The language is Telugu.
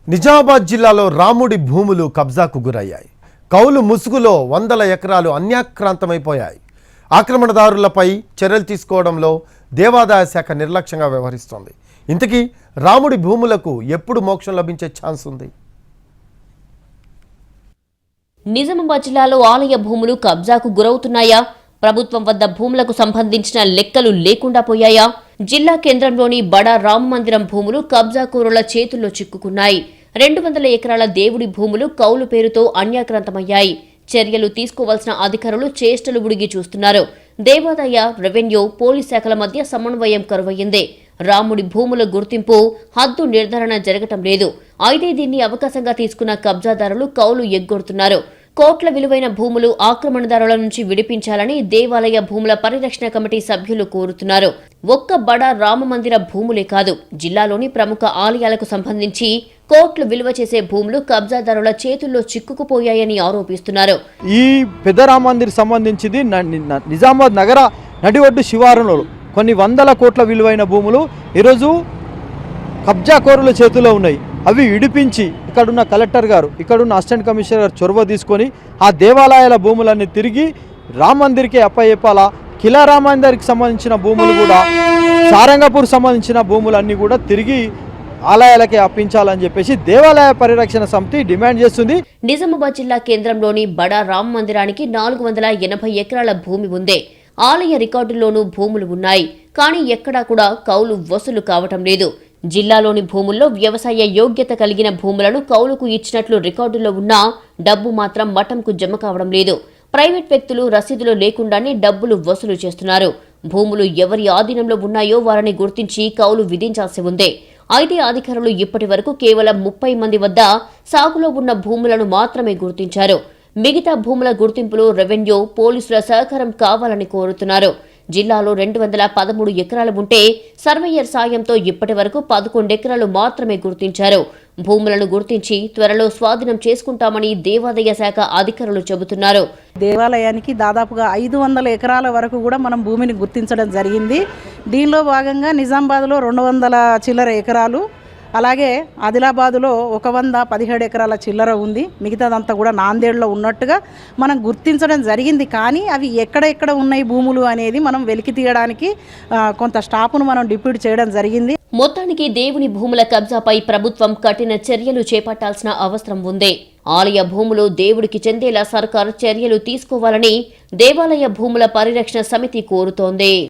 నిజామాబాద్ జిల్లాలో రాముడి భూములు కబ్జాకు గురయ్యాయి. కౌలు ముసుగులో వందల ఎకరాలు అన్యాక్రాంతమైపోయాయి. ఆక్రమణదారులపై చర్యలు తీసుకోవడంలో దేవాదాయ శాఖ నిర్లక్ష్యంగా వ్యవహరిస్తోంది. ఇంతకీ రాముడి భూములకు ఎప్పుడు మోక్షం లభించే ఛాన్స్ ఉంది? నిజామాబాద్ జిల్లాలో ఆలయ భూములు కబ్జాకు గురవుతున్నాయా? ప్రభుత్వం వద్ద భూములకు సంబంధించిన లెక్కలు లేకుండా పోయాయా? జిల్లా కేంద్రంలోని బడా రామ మందిరం భూములు కబ్జాకోరుల చేతుల్లో చిక్కుకున్నాయి. 200 ఎకరాల దేవుడి భూములు కౌలు పేరుతో అన్యాక్రాంతమయ్యాయి. చర్యలు తీసుకోవాల్సిన అధికారులు చేష్టలు ఉడిగి చూస్తున్నారు. దేవాదాయ, రెవెన్యూ, పోలీస్ శాఖల మధ్య సమన్వయం కరువయ్యింది. రాముడి భూముల గుర్తింపు, హద్దు నిర్ధారణ జరగటం లేదు. అయితే దీన్ని అవకాశంగా తీసుకున్న కబ్జాదారులు కౌలు ఎగ్గొడుతున్నారు. కోట్ల విలువైన భూములు ఆక్రమణదారుల నుంచి విడిపించాలని దేవాలయ భూముల పరిరక్షణ కమిటీ సభ్యులు కోరుతున్నారు. ఒక్క బడా రామమందిర భూములే కాదు, జిల్లాలోని ప్రముఖ ఆలయాలకు సంబంధించి కోట్లు విలువ చేసే భూములు కబ్జాదారుల చేతుల్లో చిక్కుకుపోయాయని ఆరోపిస్తున్నారు. ఈ పెద్ద రామ మందిర్ సంబంధించింది నిజామాబాద్ నగర నడిఒడ్డు శివారులో కొన్ని వందల కోట్ల విలువైన భూములు ఈరోజు కబ్జాకోరుల చేతుల్లో ఉన్నాయి. అవి విడిపించి ఇక్కడున్న కలెక్టర్ గారు, ఇక్కడున్న అసిస్టెంట్ కమిషనర్ గారు చొరవ తీసుకొని ఆ దేవాలయాల భూములన్నీ తిరిగి రామ్ మందిర్కి అప్పచెప్పాలా. కిలా రామ్ మందిర్కి సంబంధించిన భూములు కూడా, సారంగపూర్ సంబంధించిన భూములన్నీ కూడా తిరిగి ఆలయాలకే అప్పించాలని చెప్పేసి దేవాలయ పరిరక్షణ సమితి డిమాండ్ చేస్తుంది. నిజామాబాద్ జిల్లా కేంద్రంలోని బడా రామ మందిరానికి 480 ఎకరాల భూమి ఉంది. ఆలయ రికార్డుల్లోనూ భూములు ఉన్నాయి. కానీ ఎక్కడా కూడా కౌలు వసూలు కావటం లేదు. జిల్లాలోని భూముల్లో వ్యవసాయ యోగ్యత కలిగిన భూములను కౌలుకు ఇచ్చినట్లు రికార్డుల్లో ఉన్నా డబ్బు మాత్రం మఠంకు జమ కావడం లేదు. ప్రైవేట్ వ్యక్తులు రసీదులు లేకుండానే డబ్బులు వసూలు చేస్తున్నారు. భూములు ఎవరి ఆధీనంలో ఉన్నాయో వారిని గుర్తించి కౌలు విధించాల్సి ఉంది. అయితే అధికారులు ఇప్పటి వరకు కేవలం 30 మంది వద్ద సాగులో ఉన్న భూములను మాత్రమే గుర్తించారు. మిగతా భూముల గుర్తింపులో రెవెన్యూ, పోలీసుల సహకారం కావాలని కోరుతున్నారు. జిల్లాలో 213 ఎకరాలు ఉంటే సర్వేయర్ సాయంతో ఇప్పటి వరకు 11 ఎకరాలు మాత్రమే గుర్తించారు. భూములను గుర్తించి త్వరలో స్వాధీనం చేసుకుంటామని దేవాదాయ శాఖ అధికారులు చెబుతున్నారు. దేవాలయానికి దాదాపుగా 500 ఎకరాల వరకు కూడా మనం భూమిని గుర్తించడం జరిగింది. దీనిలో భాగంగా నిజామాబాద్లో 200 చిల్లర ఎకరాలు, అలాగే ఆదిలాబాదులో 117 ఎకరాల చిల్లర ఉంది. మిగతాదంతా కూడా నాందేడ్లో ఉన్నట్టుగా మనం గుర్తించడం జరిగింది. కానీ అవి ఎక్కడ ఉన్నాయి భూములు అనేది మనం వెలికి తీయడానికి కొంత స్టాఫ్ను మనం డిప్యూట్ చేయడం జరిగింది. మొత్తానికి దేవుని భూముల కబ్జాపై ప్రభుత్వం కఠిన చర్యలు చేపట్టాల్సిన అవసరం ఉంది. ఆలయ భూములు దేవుడికి చెందేలా సర్కారు చర్యలు తీసుకోవాలని దేవాలయ భూముల పరిరక్షణ సమితి కోరుతోంది.